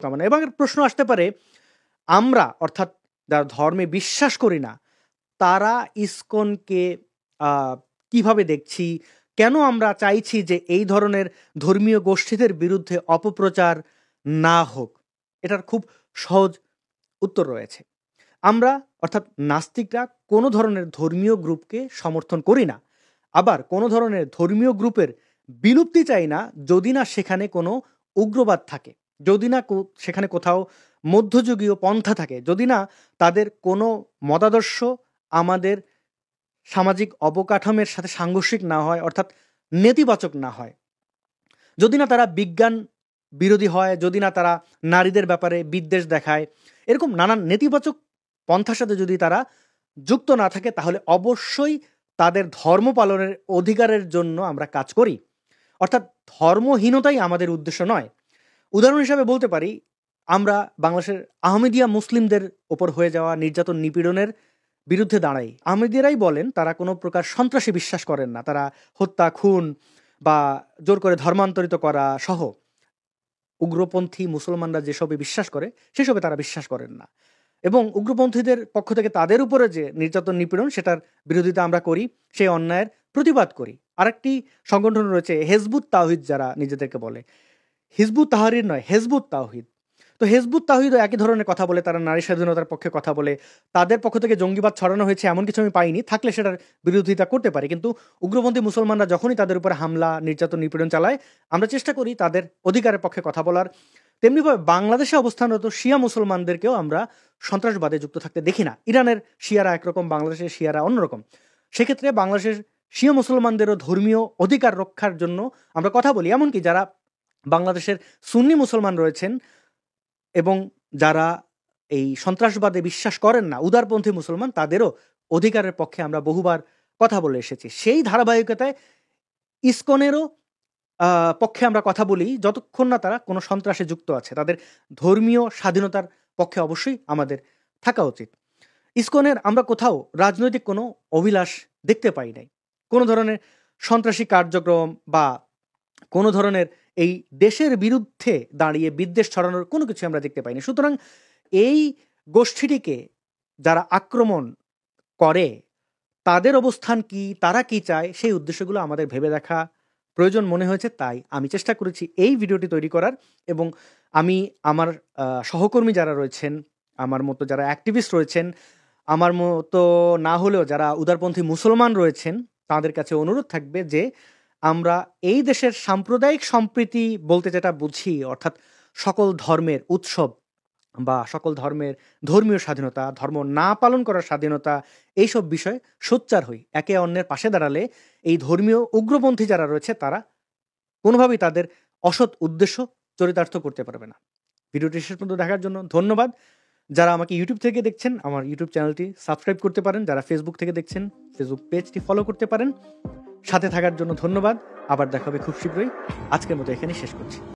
কামনা। এবং এর প্রশ্ন আসতে পারে, আমরা অর্থাৎ যারা ধর্মে বিশ্বাস করি না, তারা ইসকনকে আ কিভাবে দেখছি? কেন আমরা চাইছি যে এই ধরনের ধর্মীয় গোষ্ঠীদের বিরুদ্ধে অপপ্রচার না হোক? এটার খুব সহজ উত্তর রয়েছে। আমরা অর্থাৎ নাস্তিকরা কোনো ধরনের ধর্মীয় গ্রুপকে সমর্থন করি না। আবার কোনো ধরনের ধর্মীয় গ্রুপের বিলুপ্তি চাই না, যদি না সেখানে কোনো উগ্রবাদ থাকে, যদি না সেখানে কোথাও মধ্যযুগীয় পন্থা থাকে, যদি না তাদের কোনো মতাদর্শ আমাদের সামাজিক অবকাঠামোর সাথে সাংঘর্ষিক না হয়, অর্থাৎ নেতিবাচক না হয়। যদি না তারা বিজ্ঞান বিরোধী হয়, যদি না তারা নারীদের ব্যাপারে বিদ্বেষ দেখায়, এরকম নানান নেতিবাচক পন্থার সাথে যদি তারা যুক্ত না থাকে, তাহলে অবশ্যই তাদের ধর্ম পালনের অধিকারের জন্য আমরা কাজ করি। অর্থাৎ ধর্মহীনতাই আমাদের উদ্দেশ্য নয়। উদাহরণ হিসাবে বলতে পারি, আমরা বাংলাদেশের আহমেদিয়া মুসলিমদের ওপর হয়ে যাওয়া নির্যাতন নিপীড়নের বিরুদ্ধে দাঁড়াই। আহমেদিয়ারাই বলেন তারা কোনো প্রকার সন্ত্রাসী বিশ্বাস করেন না। তারা হত্যা, খুন বা জোর করে ধর্মান্তরিত করা সহ উগ্রপন্থী মুসলমানরা যেসবে বিশ্বাস করে সেসবে তারা বিশ্বাস করেন না। এবং উগ্রপন্থীদের পক্ষ থেকে তাদের উপরে যে নির্যাতন নিপীড়ন, সেটার বিরোধিতা আমরা করি, সেই অন্যায়ের প্রতিবাদ করি। আরেকটি সংগঠন রয়েছে হেজবুত তাওহিদ, যারা নিজেদেরকে বলে। হিজবুত তাহরির নয়, হেজবুত তাওহিদ। তো হেজবুত তাওহিদও একই ধরনের কথা বলে, তারা নারী স্বাধীনতার পক্ষে কথা বলে। তাদের পক্ষ থেকে জঙ্গিবাদ ছড়ানো হয়েছে এমন কিছু আমি পাইনি, থাকলে সেটার বিরোধিতা করতে পারি। কিন্তু উগ্রপন্থী মুসলমানরা যখনই তাদের উপরে হামলা, নির্যাতন, নিপীড়ন চালায়, আমরা চেষ্টা করি তাদের অধিকারের পক্ষে কথা বলার। তেমনিভাবে বাংলাদেশে অবস্থানরত শিয়া মুসলমানদেরকেও আমরা সন্ত্রাসবাদে যুক্ত থাকতে দেখি না। ইরানের শিয়ারা একরকম, বাংলাদেশের শিয়ারা অন্যরকম। সেক্ষেত্রে বাংলাদেশের শিয়া মুসলমানদেরও ধর্মীয় অধিকার রক্ষার জন্য আমরা কথা বলি। এমনকি যারা বাংলাদেশের সুন্নি মুসলমান রয়েছেন এবং যারা এই সন্ত্রাসবাদে বিশ্বাস করেন না, উদারপন্থী মুসলমান, তাদেরও অধিকারের পক্ষে আমরা বহুবার কথা বলে এসেছি। সেই ধারাবাহিকতায় ইসকনেরও পক্ষে আমরা কথা বলি, যতক্ষণ না তারা কোনো সন্ত্রাসে যুক্ত আছে। তাদের ধর্মীয় স্বাধীনতার পক্ষে অবশ্যই আমাদের থাকা উচিত। ইসকনের আমরা কোথাও রাজনৈতিক কোনো অভিলাষ দেখতে পাই নাই। কোনো ধরনের সন্ত্রাসী কার্যক্রম বা কোনো ধরনের এই দেশের বিরুদ্ধে দাঁড়িয়ে বিদ্বেষ ছড়ানোর কোনো কিছু আমরা দেখতে পাইনি। সুতরাং এই গোষ্ঠীটিকে যারা আক্রমণ করে, তাদের অবস্থান কি, তারা কি চায়, সেই উদ্দেশ্যগুলো আমাদের ভেবে দেখা প্রয়োজন মনে হয়েছে। তাই আমি চেষ্টা করেছি এই ভিডিওটি তৈরি করার। এবং আমি আমার সহকর্মী যারা রয়েছেন, আমার মতো যারা অ্যাক্টিভিস্ট রয়েছেন, আমার মতো না হলেও যারা উদারপন্থী মুসলমান রয়েছেন, তাদের কাছে অনুরোধ থাকবে যে আমরা এই দেশের সাম্প্রদায়িক সম্প্রীতি বলতে যেটা বুঝি, অর্থাৎ সকল ধর্মের উৎসব বা সকল ধর্মের ধর্মীয় স্বাধীনতা, ধর্ম না পালন করার স্বাধীনতা, এইসব বিষয়ে সোচ্চার হই। একে অন্যের পাশে দাঁড়ালে এই ধর্মীয় উগ্রপন্থী যারা রয়েছে, তারা কোনোভাবেই তাদের অসৎ উদ্দেশ্য চরিতার্থ করতে পারবে না। ভিডিওটি শেষ পর্যন্ত দেখার জন্য ধন্যবাদ। যারা আমাকে ইউটিউব থেকে দেখছেন, আমার ইউটিউব চ্যানেলটি সাবস্ক্রাইব করতে পারেন। যারা ফেসবুক থেকে দেখছেন, ফেসবুক পেজটি ফলো করতে পারেন। সাথে থাকার জন্য ধন্যবাদ। আবার দেখা হবে খুব শীঘ্রই। আজকের মতো এখানেই শেষ করছি।